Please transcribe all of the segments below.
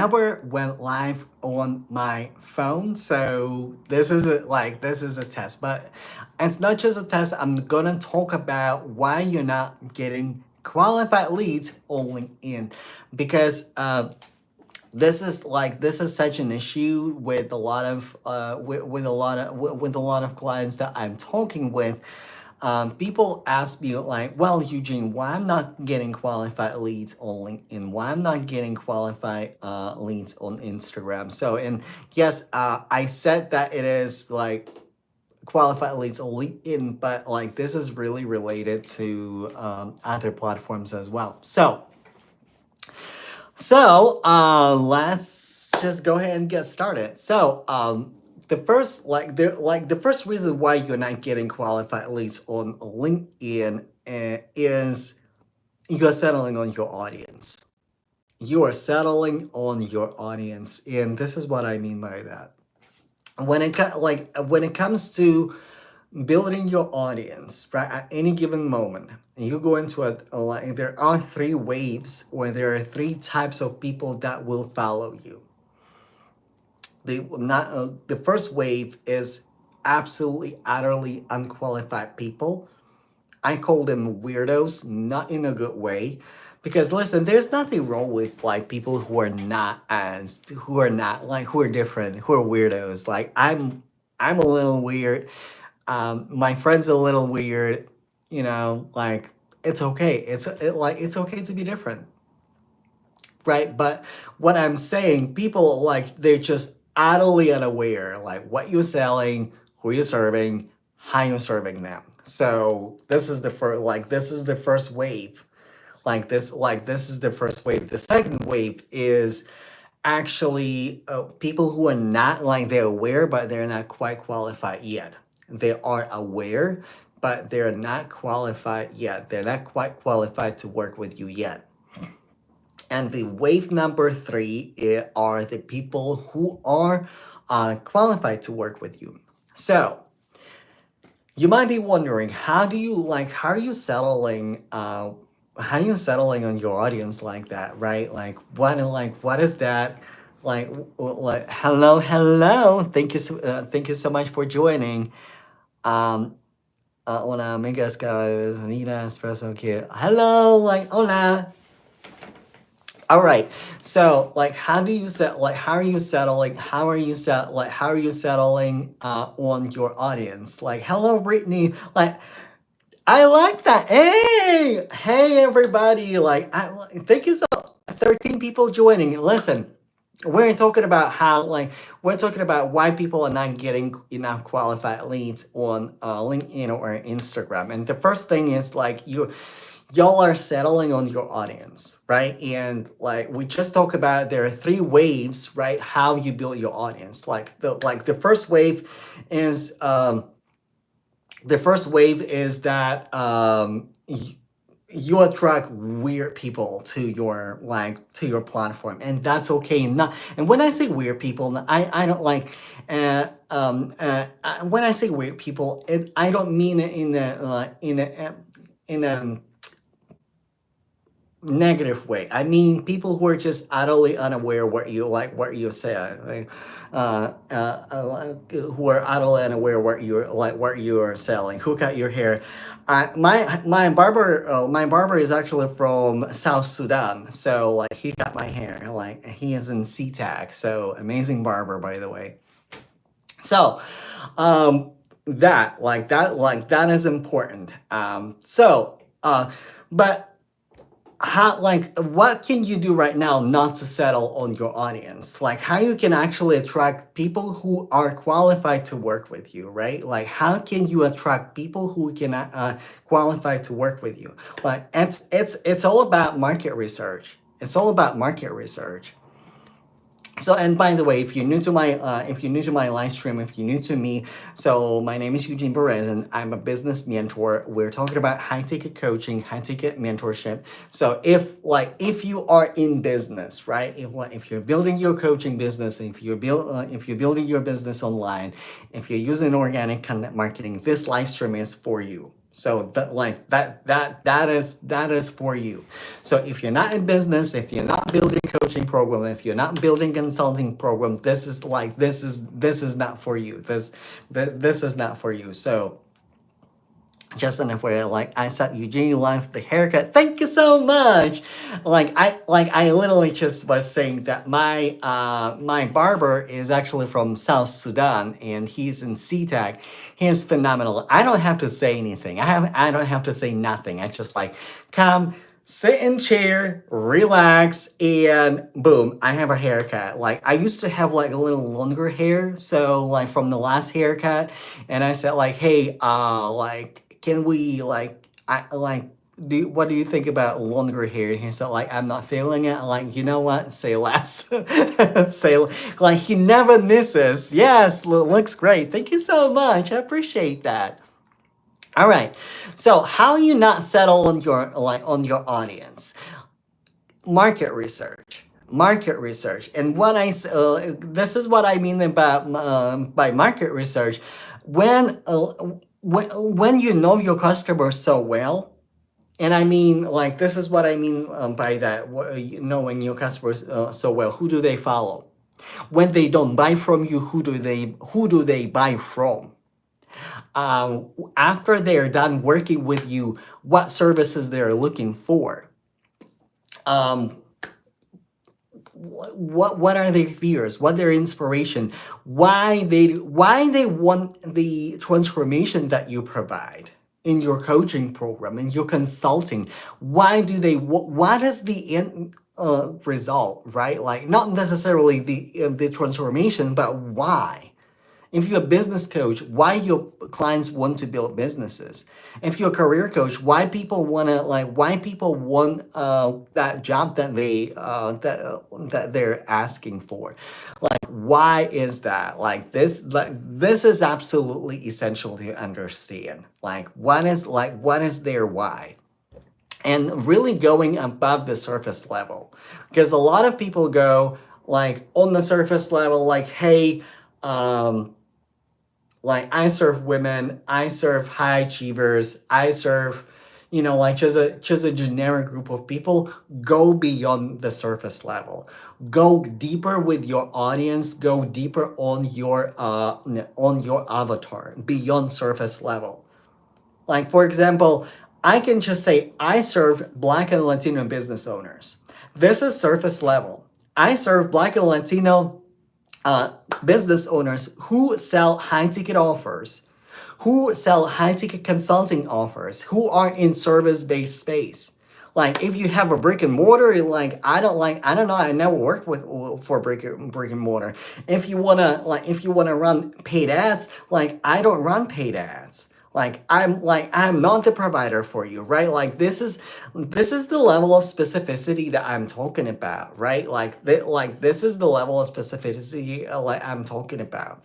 never went live on my phone, so this is a test. But it's not just a test. I'm gonna talk about why you're not getting qualified leads on LinkedIn, because this is such an issue with a lot of with a lot of clients that I'm talking with. People ask me like, well, Eugene, why I'm not getting qualified leads on LinkedIn? Why I'm not getting qualified leads on Instagram? So, and yes, I said that it is like qualified leads on LinkedIn, but like this is really related to other platforms as well. Let's just go ahead and get started. The first reason why you're not getting qualified leads on LinkedIn is you're settling on your audience. You are settling on your audience, and this is what I mean by that. When it comes to building your audience, right, at any given moment, you go into like there are three waves, or there are three types of people that will follow you. The first wave is absolutely utterly unqualified people. I call them weirdos, not in a good way, because listen, there's nothing wrong with like people who are different, who are weirdos. Like I'm a little weird. My friend's a little weird. Like it's okay. It's okay to be different, right? But what I'm saying, people like they're just utterly unaware, like what you're selling, who you're serving, how you're serving them. So this is the first wave. This is the first wave. The second wave is actually people who are not like they're aware, but they're not quite qualified yet. They are aware, but they're not qualified yet. They're not quite qualified to work with you yet. And the wave number three are the people who are qualified to work with you. So you might be wondering, how are you settling on your audience like that, right? What is that? Hello. Thank you so much for joining. Una amigas que venida espresso que hello, like hola. All right. So, how do you set? How are you settling? How are you settling on your audience? Like, hello, Brittany. Like, I like that. Hey, everybody. Thank you so. 13 people joining. Listen, we're talking about we're talking about why people are not getting enough qualified leads on LinkedIn or Instagram. And the first thing is y'all are settling on your audience, right? And like we just talked about, there are three waves, right? How you build your audience. The first wave is that you attract weird people to your platform, and that's okay. Not and when I say weird people, I don't like. When I say weird people, I don't mean it in a negative way. I mean people who are just utterly unaware what you say, who are utterly unaware what you are selling. Who cut your hair? My barber is actually from South Sudan, so like he cut my hair. Like he is in SeaTac, so amazing barber, by the way. So, that is important. But what can you do right now not to settle on your audience? Like how you can actually attract people who are qualified to work with you, right? Like how can you attract people who can qualify to work with you? Like it's all about market research. It's all about market research. So, and by the way, if you're new to my live stream, if you're new to me, so my name is Eugene Perez, and I'm a business mentor. We're talking about high ticket coaching, high ticket mentorship. So if you are in business, right? If you're building your coaching business, if you're building your business online, if you're using organic content marketing, this live stream is for you. So that is for you. So if you're not in business, if you're not building coaching program, if you're not building consulting program, this is not for you. This is not for you. So just an FYI, like I said, Eugene left the haircut. Thank you so much. Like I literally just was saying that my barber is actually from South Sudan and he's in SeaTac. He's phenomenal. I don't have to say anything. I don't have to say nothing. I just like come sit in chair, relax, and boom, I have a haircut. Like I used to have like a little longer hair, so like from the last haircut, and I said like, hey, like can we like I like what do you think about longer hair? And he said like I'm not feeling it. I'm like, you know what? Say less. Say like he never misses. Yes, looks great. Thank you so much. I appreciate that. All right. So how you not settle on your audience? Market research. Market research. And this is what I mean about by market research. When you know your customer so well, and I mean like this is what I mean by that. Knowing your customers so well, who do they follow? When they don't buy from you, who do they buy from? After they're done working with you, what services they're looking for. Um, what are their fears? What their inspiration? Why they want the transformation that you provide in your coaching program, in your consulting? Why do they? What is the end result? Right? Like not necessarily the transformation, but why? If you're a business coach, why your clients want to build businesses? If you're a career coach, why people want that job that they're asking for? Like why is that? This is absolutely essential to understand. What is their why? And really going above the surface level. Because a lot of people go like on the surface level, like, hey, like I serve women, I serve high achievers, I serve, like just a generic group of people. Go beyond the surface level. Go deeper with your audience, go deeper on your avatar, beyond surface level. Like for example, I can just say I serve Black and Latino business owners. This is surface level. I serve Black and Latino business owners who sell high ticket offers, who sell high ticket consulting offers, who are in service based space. Like if you have a brick and mortar, I don't know, I never worked for brick and mortar. If you wanna run paid ads, like I don't run paid ads. I'm not the provider for you, right? Like this is the level of specificity that I'm talking about, right? This is the level of specificity like I'm talking about.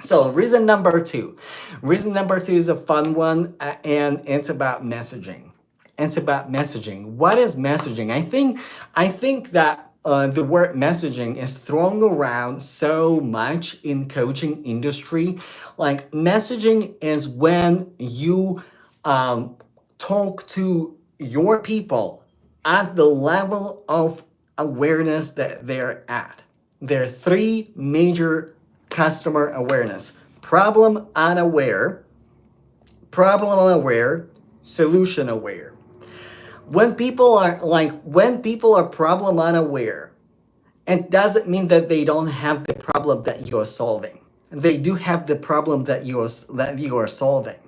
So reason number two. Reason number two is a fun one, and it's about messaging. It's about messaging. What is messaging? I think that the word messaging is thrown around so much in coaching industry. Like messaging is when you talk to your people at the level of awareness that they're at. There are three major customer awareness: problem aware, solution aware. When people are problem unaware, it doesn't mean that they don't have the problem that you're solving. They do have the problem that you are solving,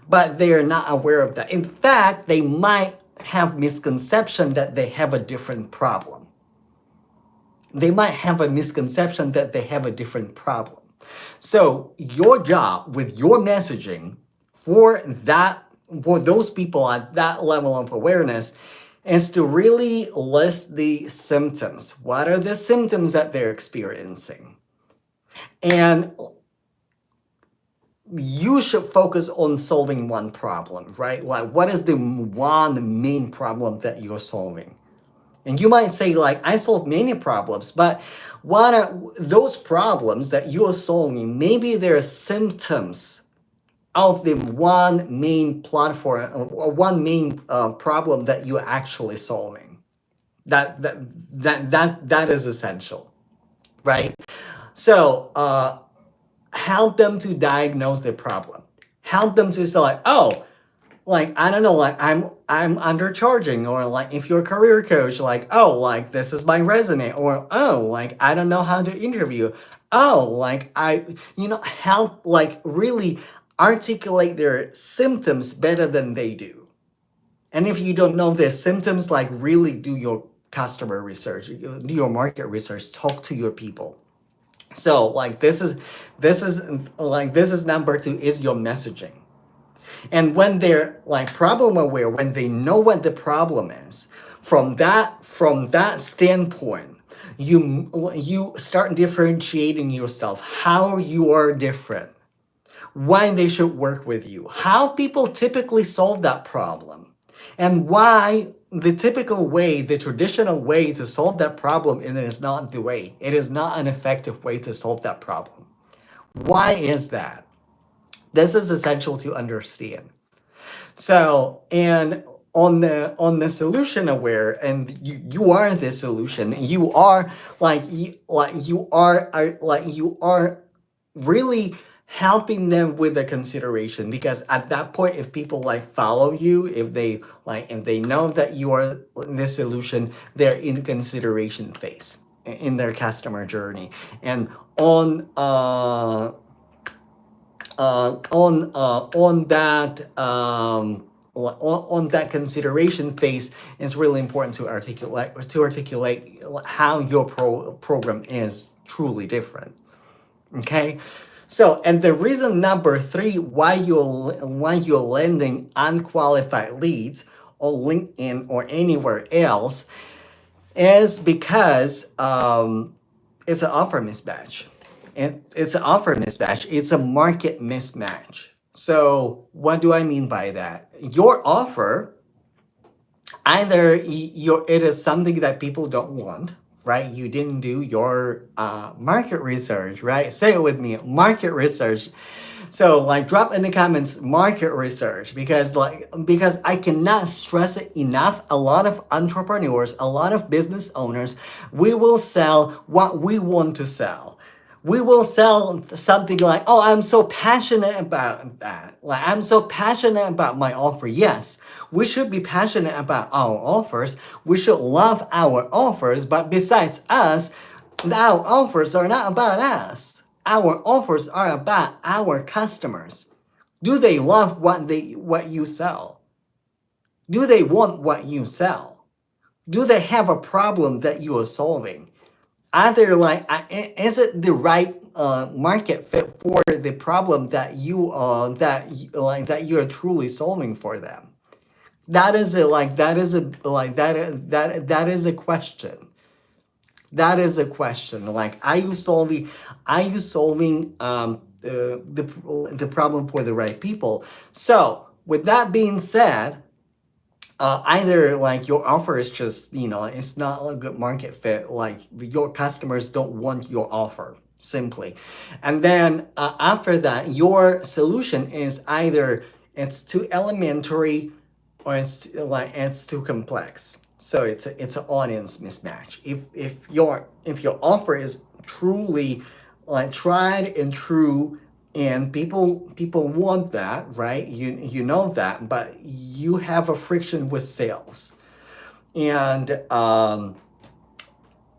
but they are not aware of that. In fact, they might have misconception that they have a different problem. They might have a misconception that they have a different problem. So your job with your messaging for those people at that level of awareness is to really list the symptoms. What are the symptoms that they're experiencing? And you should focus on solving one problem, right? Like what is the one main problem that you're solving? And you might say like, I solve many problems, but what are those problems that you're solving? Maybe there are symptoms of the one main platform or one main problem that you're actually solving. That is essential, right? So help them to diagnose the problem. Help them to say like, oh, like I don't know, like I'm undercharging, or like if you're a career coach, like oh, like this is my resume, or oh, like I don't know how to interview. Oh, like help like really articulate their symptoms better than they do. And if you don't know their symptoms, like really do your customer research, do your market research, talk to your people. So like this is number two is your messaging. And when they're like problem aware, when they know what the problem is, from that standpoint, you start differentiating yourself, how you are different, why they should work with you, how people typically solve that problem, and why the typical way, the traditional way to solve that problem, and it is not the way. It is not an effective way to solve that problem. Why is that? This is essential to understand. So, and on the solution aware, and you are the solution. You are you are really helping them with the consideration, because at that point, if people like follow you, if they know that you are the solution, they're in consideration phase in their customer journey. And on that on that consideration phase, it's really important to articulate how your program is truly different. Okay, so and the reason number three why you're landing unqualified leads on LinkedIn or anywhere else is because it's an offer mismatch. And it's an offer mismatch. It's a market mismatch. So what do I mean by that? Your offer, either it is something that people don't want, right? You didn't do your market research, right? Say it with me, market research. So like drop in the comments market research, because I cannot stress it enough. A lot of entrepreneurs, a lot of business owners, we will sell what we want to sell. We will sell something like, oh, I'm so passionate about that. Like, I'm so passionate about my offer. Yes, we should be passionate about our offers. We should love our offers. But besides us, our offers are not about us. Our offers are about our customers. Do they love what you sell? Do they want what you sell? Do they have a problem that you are solving? Either is it the right market fit for the problem that you are truly solving for them? That is a like that is a like that is a question. That is a question. Like, are you solving the problem for the right people? So with that being said, either like your offer is just, it's not a good market fit, like your customers don't want your offer simply. And then after that, your solution is either it's too elementary, or it's too complex. So it's an audience mismatch. If your offer is truly like tried and true, and people want that, right? You know that, but you have a friction with sales. And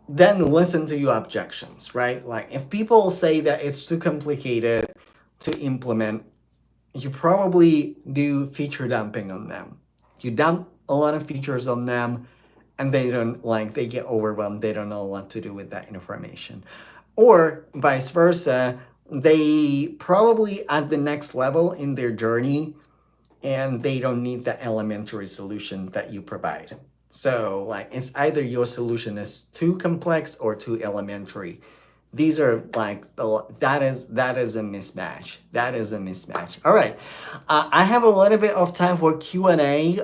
then listen to your objections, right? Like, if people say that it's too complicated to implement, you probably do feature dumping on them. You dump a lot of features on them, and they get overwhelmed. They don't know what to do with that information. Or vice versa, they probably at the next level in their journey, and they don't need the elementary solution that you provide. So like, it's either your solution is too complex or too elementary. These are like, that is a mismatch. That is a mismatch. All right. I have a little bit of time for Q&A.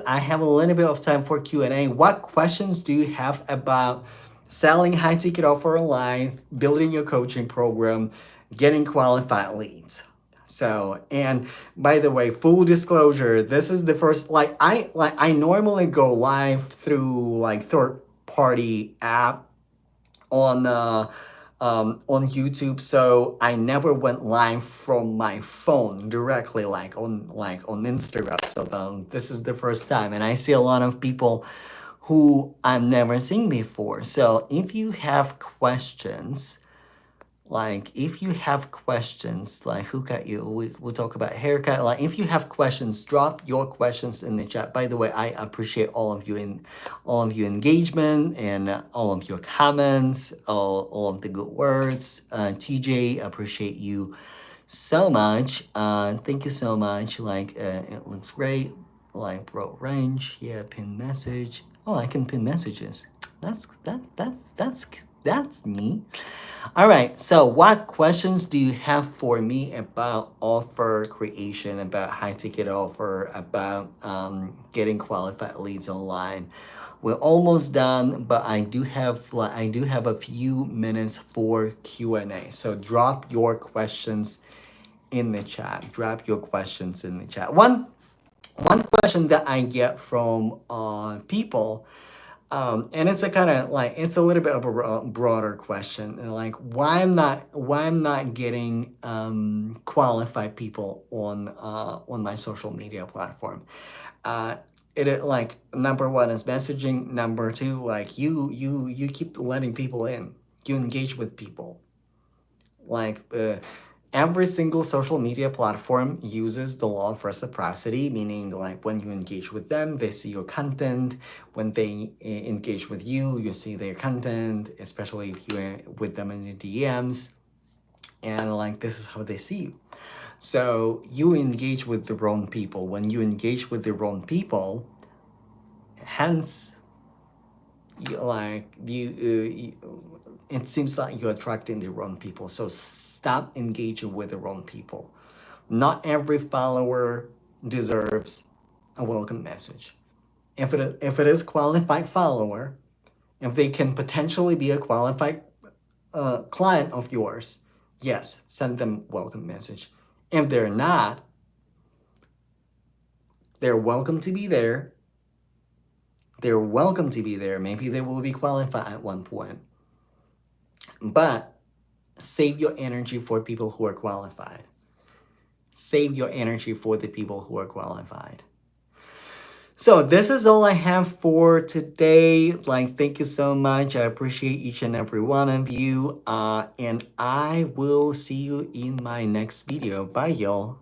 What questions do you have about selling high ticket offer online, building your coaching program, getting qualified leads? So, and by the way, full disclosure, this is the first, I normally go live through like third party app on on YouTube. So I never went live from my phone directly, like on Instagram. So this is the first time, and I see a lot of people who I've never seen before. So if you have questions, like if you have questions, like who got you, we'll talk about haircut. Like if you have questions, drop your questions in the chat. By the way, I appreciate all of you in all of your engagement and all of your comments, all of the good words. TJ, appreciate you so much. Thank you so much. Like it looks great. Like broad range, yeah, pin message. Oh, I can pin messages. That's neat. All right, so what questions do you have for me about offer creation, about high ticket offer, about getting qualified leads online? We're almost done, but I do have a few minutes for Q&A. So drop your questions in the chat. Drop your questions in the chat. One question that I get from people, and it's a kind of like it's a little bit of a broader question, and like why I'm not getting qualified people on my social media platform. Like number one is messaging. Number two, like you keep letting people in. You engage with people. Like every single social media platform uses the law of reciprocity, meaning like when you engage with them, they see your content. When they engage with you, you see their content, especially if you're with them in your DMs. And like this is how they see you. So you engage with the wrong people. When you engage with the wrong people, hence it seems like you're attracting the wrong people. So stop engaging with the wrong people. Not every follower deserves a welcome message. If it is qualified follower, if they can potentially be a qualified client of yours, yes, send them welcome message. If they're not, they're welcome to be there. They're welcome to be there. Maybe they will be qualified at one point. But save your energy for people who are qualified. Save your energy for the people who are qualified. So this is all I have for today. Like, thank you so much. I appreciate each and every one of you. And I will see you in my next video. Bye, y'all.